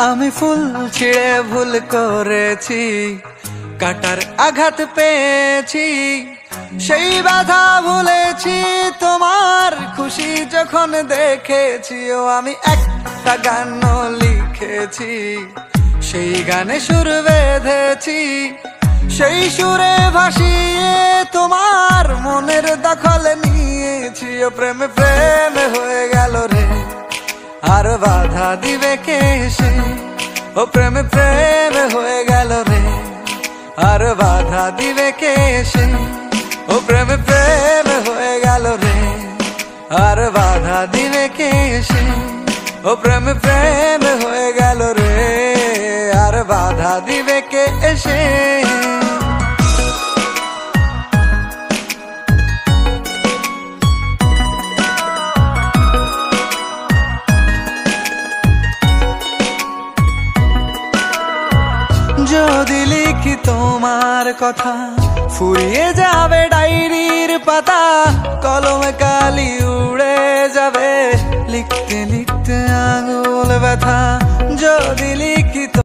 আমি ফুল ছিঁড়ে ভুল করেছি, কাটার আঘাত পেয়েছি, সেই বাধা ভুলেছি তোমার খুশি যখন দেখেছি। ও আমি একটা গান লিখেছি, সেই গানে সুর বেঁধেছি, সেই সুরে ভাসিয়ে তোমার মনের দখল নিয়েছি। ও প্রেমে প্রেমে হয়ে গেল রে, আর বাধা দিবে কে সে? ও প্রেমে প্রেমে হয়ে গেল রে, আর বাধা দিবে কে সে? ও প্রেমে প্রেমে হয়ে গেল রে, আর বাধা দিবে কে সে? ও প্রেমে প্রেমে হয়ে গেল রে, আর বাধা দিবে কে এসে? যদি লিখি তোমার কথা, ফুরিয়ে যাবে ডায়েরির পাতা, কলমে কালি উড়ে যাবে, লিখতে লিখতে আঙুল ব্যথা। যদি